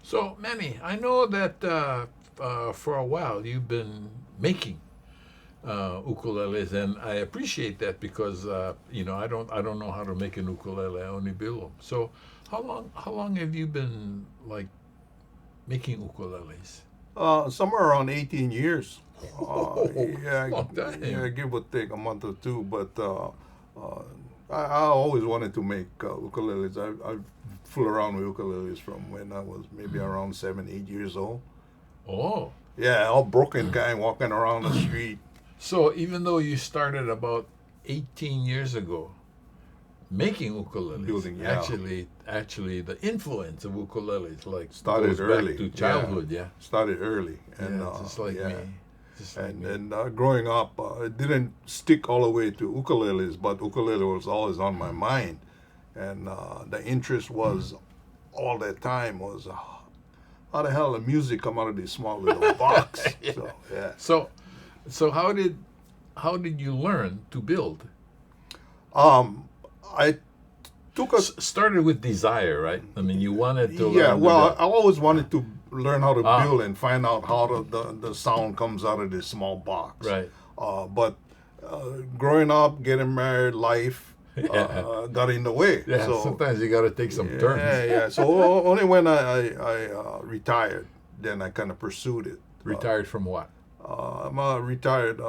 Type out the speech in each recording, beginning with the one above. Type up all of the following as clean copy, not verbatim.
So, Manny, I know that for a while you've been making ukuleles, and I appreciate that because I don't know how to make an ukulele. I only build them. So, how long have you been like making ukuleles? Somewhere around 18 years. Oh, Yeah, long yeah, time. give or take a month or two. But uh, I always wanted to make ukuleles. I fool around with ukuleles from when I was maybe around 7, 8 years old. Oh, Yeah, all broken kind, walking around the street so even though you started about 18 years ago making ukuleles, building. Yeah, actually, the influence of ukuleles like started goes back early. to Yeah, childhood. Yeah, started early, and yeah, just like yeah. me, just like And me. then growing up, it didn't stick all the way to ukuleles, but ukulele was always on my mind, and the interest was all that time was how the hell the music come out of this small little box? Yeah. So yeah, So, so how did you learn to build? um, I took a Started with desire, right? I mean, you wanted to yeah. learn to Well, build. I always wanted to learn how to Ah, build and find out how the sound comes out of this small box. right. But growing up, getting married, life Yeah, got in the way. yeah. So Sometimes you got to take some turns. yeah, yeah. So only when I retired, then I kind of pursued it. Retired from what? I'm a retired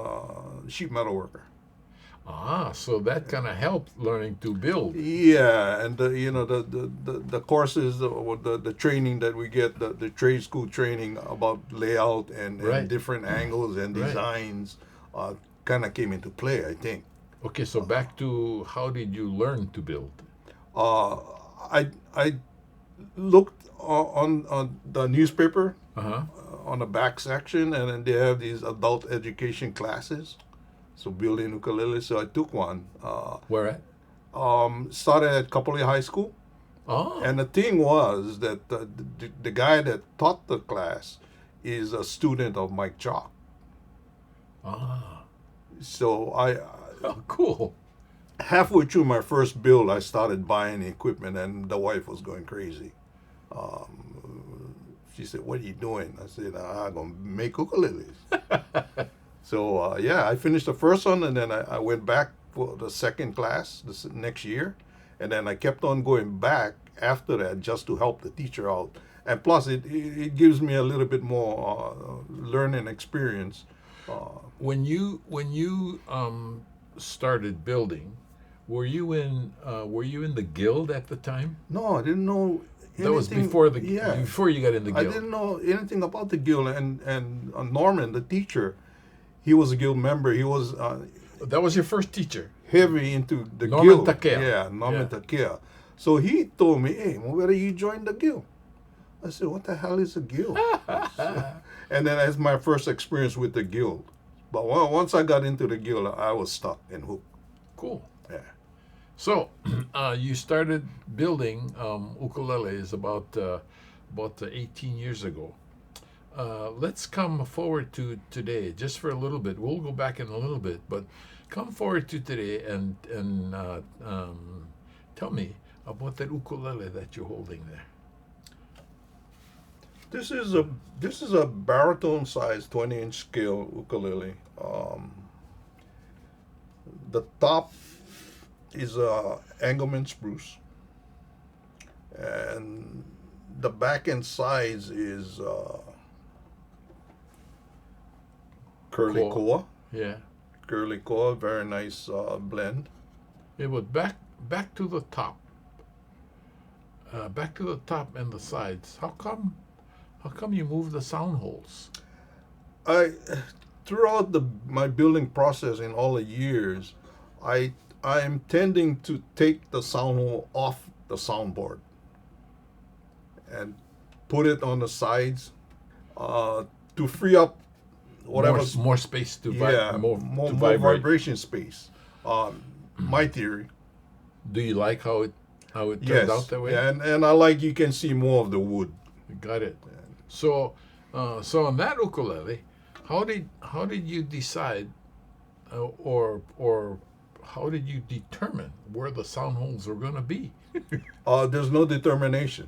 sheet metal worker. Ah, so that kind of helped learning to build. Yeah, and the courses or the training that we get, the trade school training about layout and Right, different angles and right. designs kind of came into play, I think. Okay, so back to how did you learn to build? Uh, I looked on the newspaper Uh huh. on the back section, and then they have these adult education classes. So building ukulele. So I took one. Where at? Started at Kapolei High School, Oh, and the thing was that the guy that taught the class is a student of Mike Chalk. ah, So I oh, cool. halfway through my first build, I started buying equipment, and the wife was going crazy. She said, "What are you doing?" I said, "I'm gonna make ukuleles." So yeah, I finished the first one, and then I went back for the second class this next year, and then I kept on going back after that just to help the teacher out. And plus, it gives me a little bit more learning experience. When you started building, were you in the guild at the time? No, I didn't know That was anything. before the Yeah, before you got in the I guild. didn't know anything about the guild. And Norman, the teacher, he was a guild member. He was That was your first teacher, heavy into the Norman guild. Takea. Yeah, Norman Yeah. Takea. So he told me, "Hey, well, whether you join the guild." I said, "What the hell is a guild?" And then that's my first experience with the guild. But once I got into the guild, I was stuck and hooked. Cool. Yeah. So, you started building ukuleles about 18 years ago. Let's come forward to today, just for a little bit. We'll go back in a little bit, but come forward to today and tell me about that ukulele that you're holding there. This is a baritone size 20-inch scale ukulele. The top is a Engelmann spruce, and the back and sides is curly Core. koa. Yeah. Curly koa, very nice blend. Yeah, but back to the top. Back to the top and the sides. How come you move the sound holes? I throughout my building process in all the years, I I'm tending to take the sound hole off the soundboard and put it on the sides to free up More whatever. more space to Yeah, more more to more vibrate. vibration space. My theory. Do you like how it turned out Yes. that way? Yeah, and I like you can see more of the wood. Got it. So, so on that ukulele, how did you decide, or how did you determine where the sound holes were going to be? There's no determination.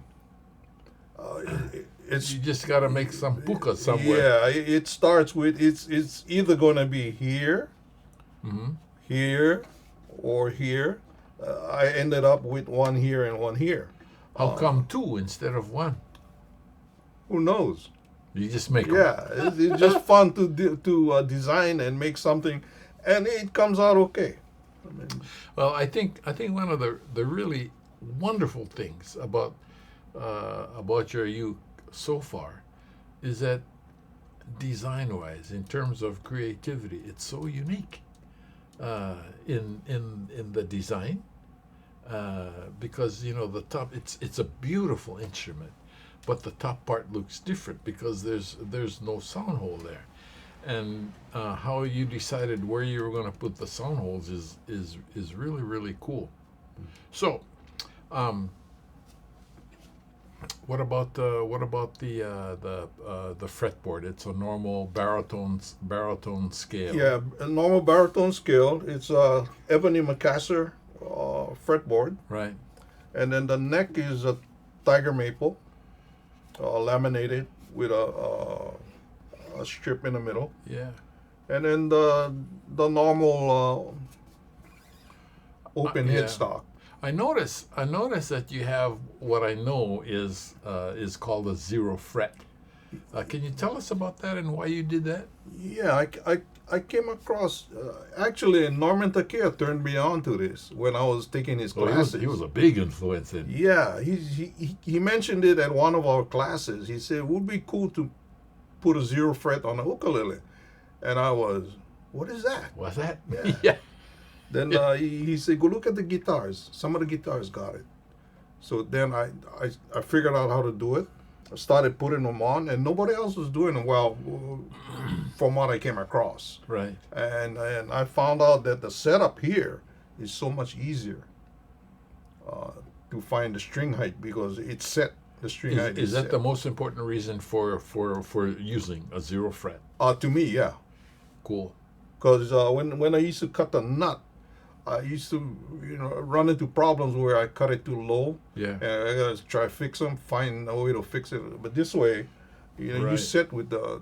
it's You just got to make some puka somewhere. yeah. It starts with it's either gonna be here, Hmm. here, or here. I ended up with one here and one here. How come two instead of one? Who knows? You just make them. Yeah, it's just fun to design and make something, and it comes out okay. I mean, Well, I think one of the really wonderful things about your uke so far is that design-wise, in terms of creativity, it's so unique in the design because the top it's a beautiful instrument, but the top part looks different because there's no sound hole there, and how you decided where you were going to put the sound holes is really really cool. So, what about the fretboard? It's a normal baritone scale. yeah, a normal baritone scale. It's a ebony Macassar fretboard, Right. and then the neck is a tiger maple, laminated with a strip in the middle, Yeah. and then the normal open Yeah. headstock. I notice that you have what I know is called a zero fret. Can you tell us about that and why you did that? Yeah, I came across actually Norman Takia turned me on to this when I was taking his Well, classes. he was a big influence in. Yeah, he mentioned it at one of our classes. He said it would be cool to put a zero fret on a ukulele, and I was, what is that? Was that? Yeah. Yeah. Then he said, go look at the guitars. Some of the guitars got it. So then I figured out how to do it. I started putting them on, and nobody else was doing them well from what I came across. Right. And I found out that the setup here is so much easier to find the string height because it's set. The string height Is that set. the most important reason for using a zero fret? To me, yeah. Cool. Because when I used to cut the nut, I used to run into problems where I cut it too low, Yeah. and I gotta try to fix them, find a way to fix it. But this way, you Right. set with the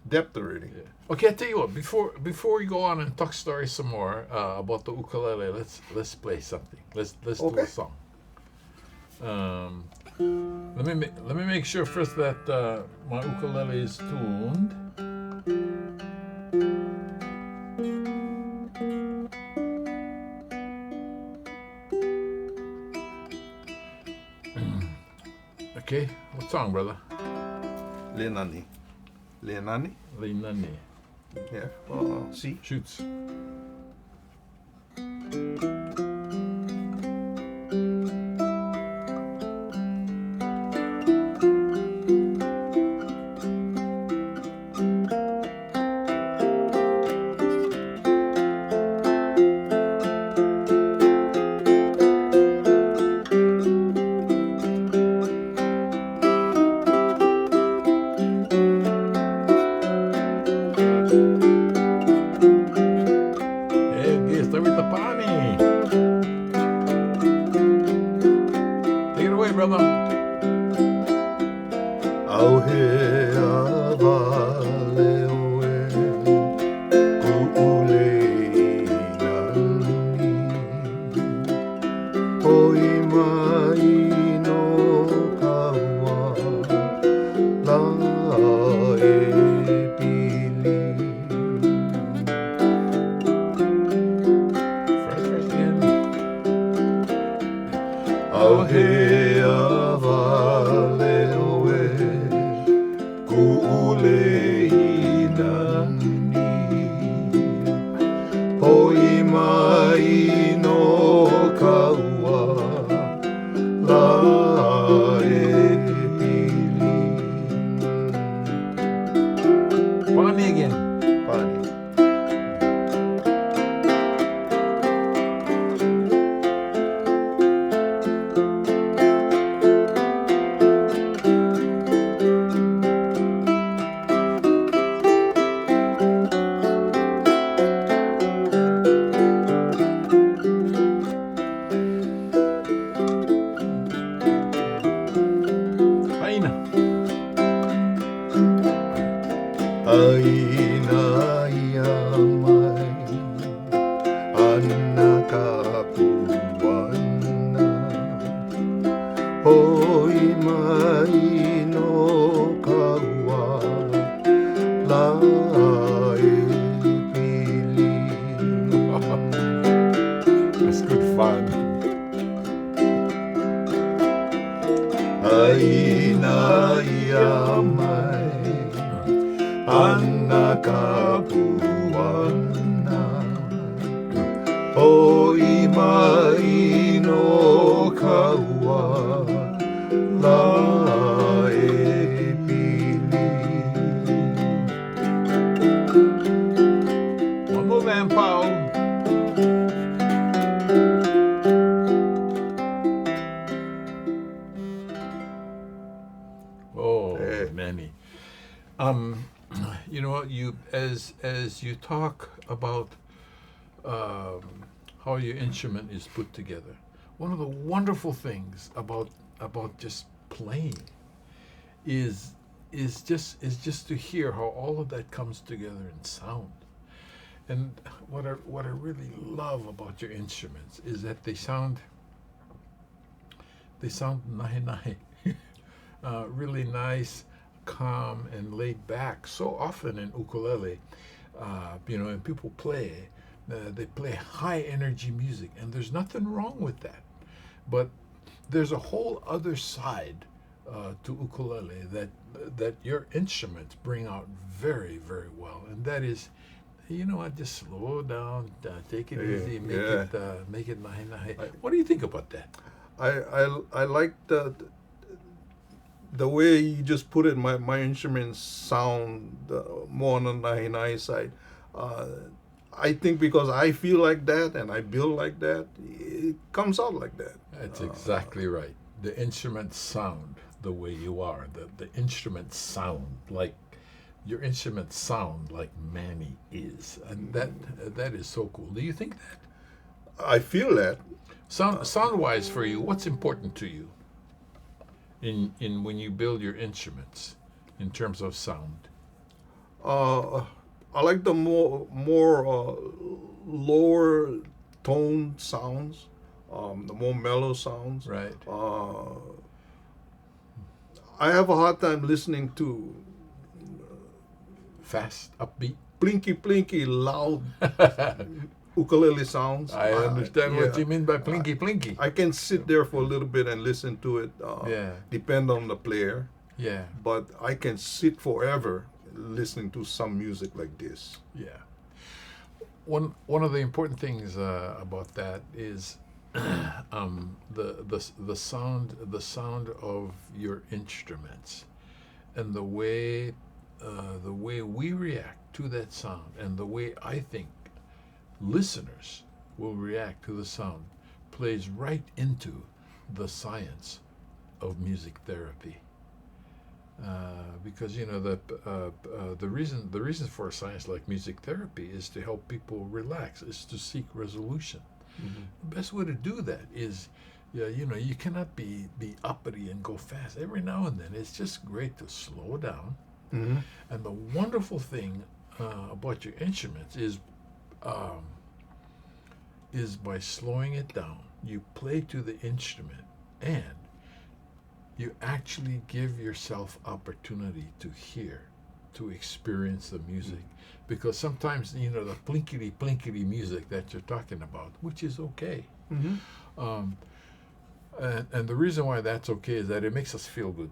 depth already. Yeah. Okay, I tell you what. Before we go on and talk stories some more about the ukulele, let's play something. Let's do Okay. a song. Let me make sure first that my ukulele is tuned. Okay, what song, brother? Lenani. Lenani? Linani. Yeah. See? Shoots. Hey, estoy with the pani. Take it away, brother. Auhe avale oe ku'ulei nani Hoi mai no kaua la e pili First again. Auhe avale oe ku'ulei nani Hoi mai no kaua la e pili Pani again. Pani. Aina. inayamay anakapuan na hoy maino kawa lae piling That's good fun. ay inayamay anakapuan na hoy maino kawa lae piling. One more man, Paul. Oh, Eh. Manny. You know what? You as you talk about how your instrument is put together. One of the wonderful things about just playing is just to hear how all of that comes together in sound. And what I really love about your instruments is that they sound nahe nahe, really nice, calm, and laid back. So often in ukulele, and people play, they play high energy music, and there's nothing wrong with that. But there's a whole other side to ukulele that your instruments bring out very, very well, and that is, just slow down, take it Yeah, easy, make it nahe nahe. I- What do you think about that? I like the way you just put it. My instruments sound more on the nahi side. Uh, I think because I feel like that and I build like that, it comes out like that. That's exactly right. The instruments sound the way you are. The instruments sound like your instruments sound like Manny is, and that is so cool. Do you think that? I feel that. Sound wise for you, what's important to you in when you build your instruments in terms of sound? I like the more lower tone sounds, the more mellow sounds. Right. I have a hard time listening to Fast, upbeat. plinky loud ukulele sounds. I understand what yeah. you mean by plinky plinky. I can sit there for a little bit and listen to it. Yeah. Depend on the player, Yeah. but I can sit forever listening to some music like this. Yeah. One of the important things about that is the sound of your instruments, and the way we react to that sound, and the way I think listeners will react to the sound plays right into the science of music therapy. Because the reason for a science like music therapy is to help people relax, is to seek resolution. The best way to do that is, you cannot be uppity and go fast. Every now and then, it's just great to slow down. Mm-hmm. And the wonderful thing about your instruments is by slowing it down, you play to the instrument, and you actually give yourself opportunity to hear, to experience the music. Because sometimes, the plinkety music that you're talking about, which is okay. Mm-hmm. And the reason why that's okay is that it makes us feel good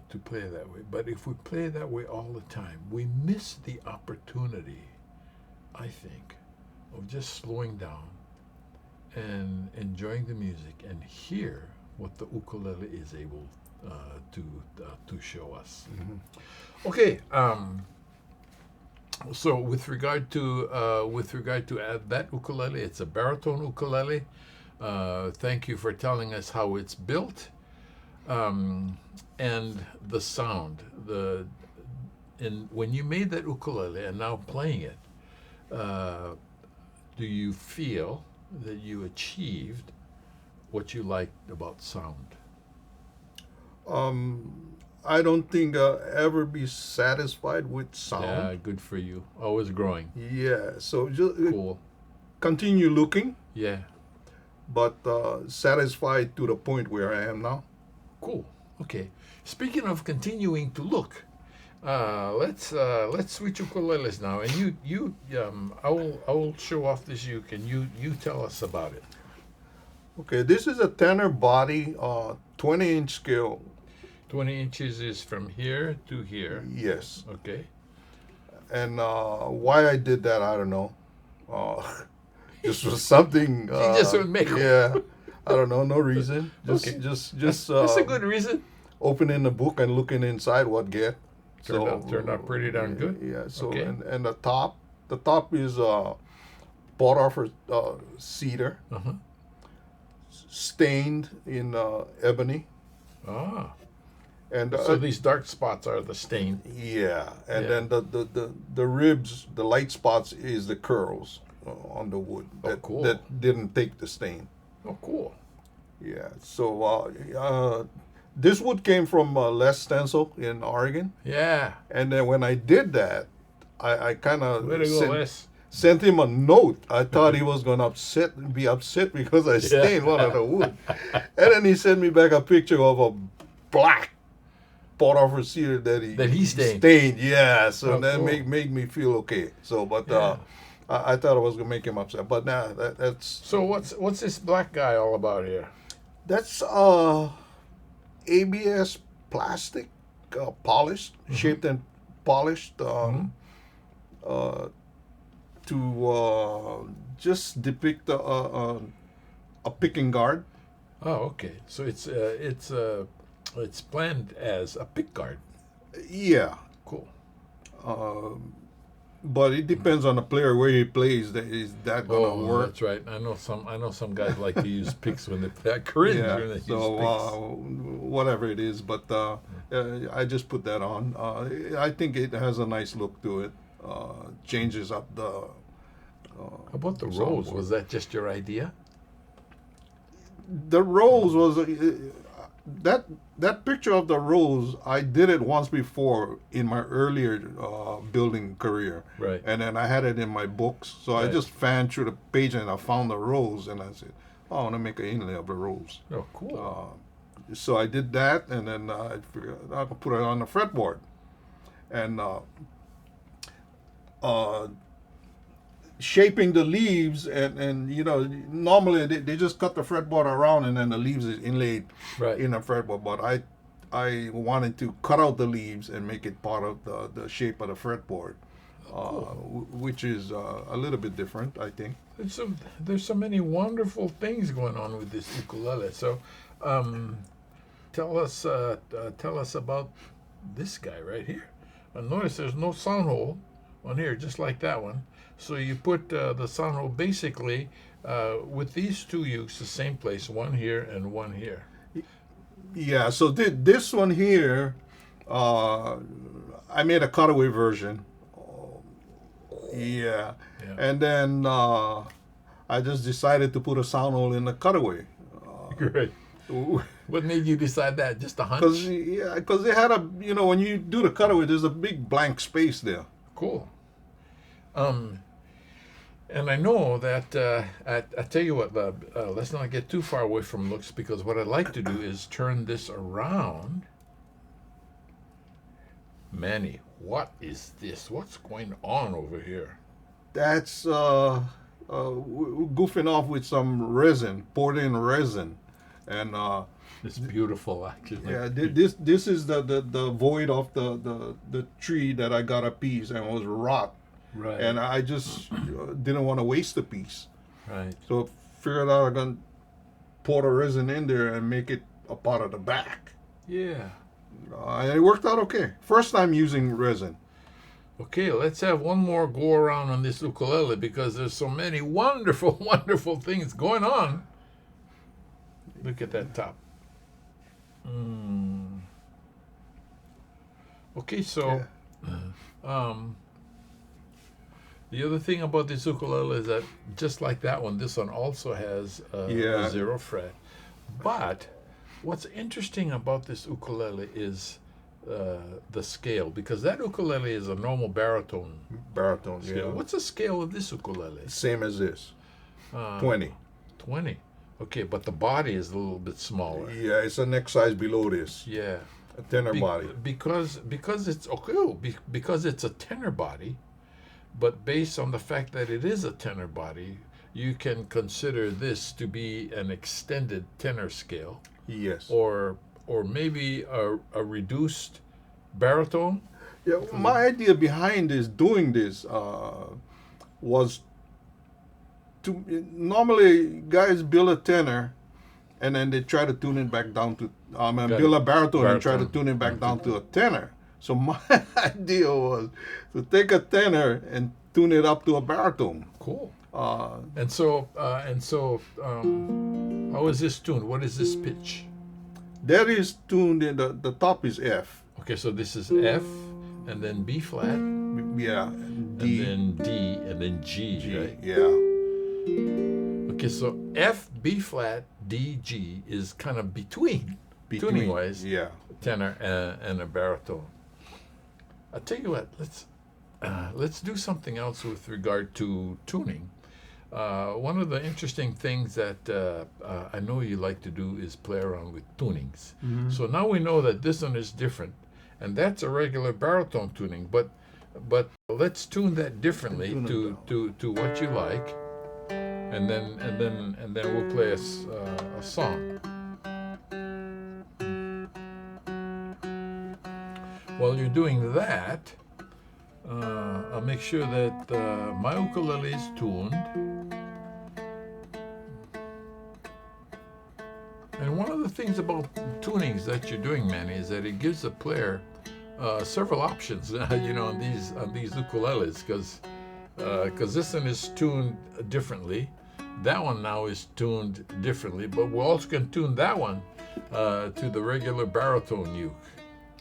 to play that way. But if we play that way all the time, we miss the opportunity, I think, of just slowing down and enjoying the music and hear what the ukulele is able to show us. Mm-hmm. Okay. So with regard to that ukulele, it's a baritone ukulele. Thank you for telling us how it's built, and the sound. When you made that ukulele and now playing it, do you feel that you achieved what you liked about sound? I don't think I'll ever be satisfied with Yeah, sound. good for you. Always growing. Yeah, so just Cool. continue looking, Yeah, but satisfied to the point where I am now. cool. Okay. Speaking of continuing to look, let's switch ukuleles now, and I will show off this uke, and you tell us about it. Okay, this is a tenor body, 20-inch scale. 20 inches is from here to here. Yes, Okay. and why I did that, I don't know. Uh, just was something. You just would make 'em. Yeah, I don't know, no reason. Okay. Just That's a good reason. opening the book and looking inside what get. Turned out pretty darn good. Yeah. So Okay. and the top is bought off cedar, Uh-huh. stained in ebony, Ah. and So these dark spots are the stain. yeah, and Yeah. then the ribs, the light spots is the curls on the wood Oh, cool. that didn't take the stain. Oh, cool. Yeah. So this wood came from Les Stencil in Oregon, Yeah. and then when I did that, I kind of Way to go, Les. sent him a note. I thought he was gonna be upset because I stained one of the wood, and then he sent me back a picture of a black bought off cedar that he stained. Yeah, so Oh, that cool. made me feel okay. So, but Yeah. I thought I was gonna make him upset, but nah, that's So what's this black guy all about here? that's ABS plastic, polished, shaped and polished, to just depict a picking guard. Oh, okay. So it's planned as a pick guard. Yeah, Cool. but it depends on the player where he plays. Is that gonna Oh, work? that's right. I know some guys like to use picks when they play. I cringe when they use So picks. whatever it is, but I just put that on. I think it has a nice look to it. Changes up the. How about the soundboard. rose? Was that just your idea? The rose was that picture of the rose. I did it once before in my earlier building career, Right. and then I had it in my books. So I Right. just fanned through the page and I found the rose, and I said, "Oh, I want to make an inlay of the rose." Oh, cool. So I did that, and then I figured I could put it on the fretboard, and shaping the leaves, and normally they just cut the fretboard around, and then the leaves is inlaid Right. in the fretboard. But I wanted to cut out the leaves and make it part of the shape of the fretboard, which is a little bit different, I think. There's so many wonderful things going on with this ukulele. So, tell us about this guy right here. Notice there's no sound hole on here, just like that one. So you put the sound hole basically with these two ukes, the same place, one here and one here. Yeah, so this one here, I made a cutaway version. Yeah. Yeah. And then I just decided to put a sound hole in the cutaway. Great. What made you decide that? Just a hunch? Because they had when you do the cutaway, there's a big blank space there. Cool. And I know that I tell you what, let's not get too far away from looks, because what I'd like to do is turn this around. Manny, what is this? What's going on over here? That's goofing off with some resin, poured in resin, and It's beautiful, actually. yeah, this is the void of the tree that I got a piece and was rot. Right. And I just didn't want to waste the piece, Right. so figured out I'm gonna pour the resin in there and make it a part of the back. Yeah. And it worked out okay. First time using resin. Okay, let's have one more go around on this ukulele, because there's so many wonderful, wonderful things going on. Look at that top. Okay, so the other thing about this ukulele is that just like that one, this one also has a 0 fret. But what's interesting about this ukulele is the scale, because that ukulele is a normal baritone Baritone, scale. yeah. What's the scale of this ukulele? Same as this. Uh, 20. 20. Okay, but the body is a little bit smaller. Yeah, it's a next size below this. Yeah. A tenor body. Because it's okay, because it's a tenor body, but based on the fact that it is a tenor body, you can consider this to be an extended tenor scale, Yes. or maybe a reduced baritone. Yeah, my idea behind this, doing this, was to normally guys build a tenor, and then they try to tune it back down to Got build it. a baritone and try to Baritone. tune it back down to a tenor. So my idea was to take a tenor and tune it up to a baritone. Cool. Uh, And so how is this tuned? What is this pitch? that is tuned in the top is F. Okay, so this is F, and then B flat, Yeah, and D, then D, and then G, G. right? Yeah, Okay, so F, B flat, D, G is kind of between tuning wise, Yeah, tenor and a baritone. I'll tell you what, let's do something else with regard to tuning. One of the interesting things that I know you like to do is play around with tunings. So now we know that this one is different, and that's a regular baritone tuning. But let's tune that differently Tune it to what you like, and then we'll play a song. While you're doing that, I'll make sure that my ukulele is tuned. And one of the things about tunings that you're doing, Manny, is that it gives the player several options, on these ukuleles, because this one is tuned differently. That one now is tuned differently, but we also can tune that one to the regular baritone uke.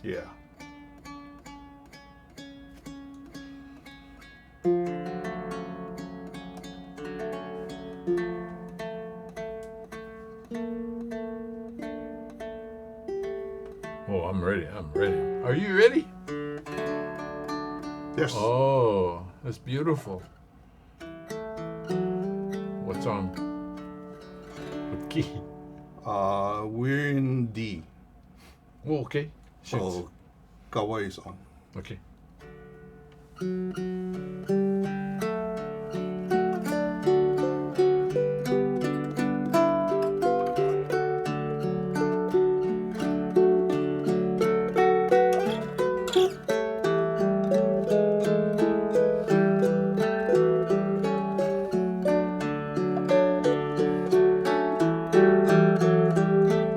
yeah. Oh, I'm ready. Are you ready? Yes. Oh, that's beautiful. What's on? What key? We're in D. Oh, okay. Shoots. Oh, Kawaii is on. Okay.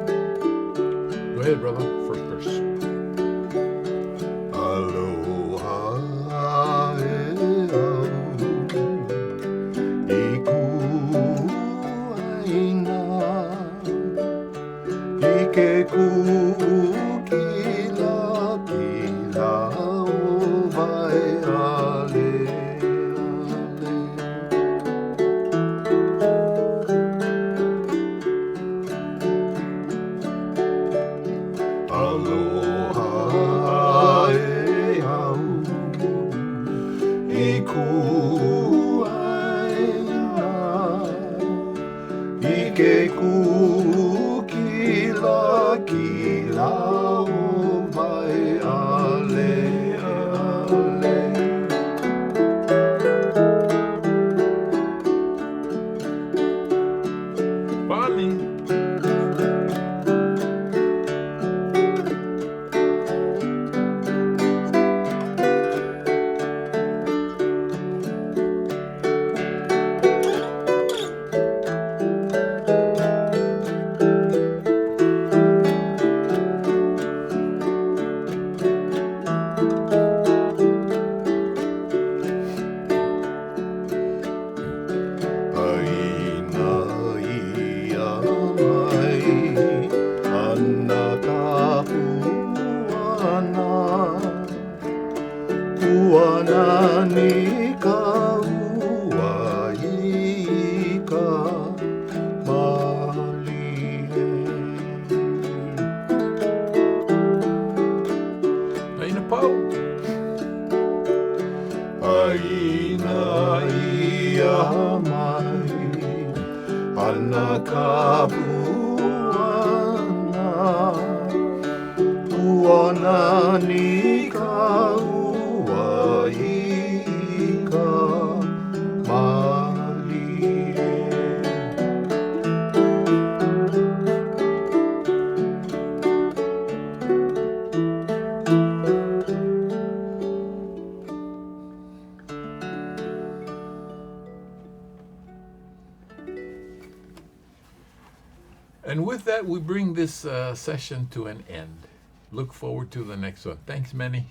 Go ahead, brother. First verse. Aloha e au, iku aina, ike kukila kila o vai ale ale. Aloha e au, iku aina, ike kukila kila o vai ale ale. Bonnie. Inaiamai Anakapuana Uana ni kauaika malie. And with that, we bring this session to an end. Look forward to the next one. Thanks, Manny.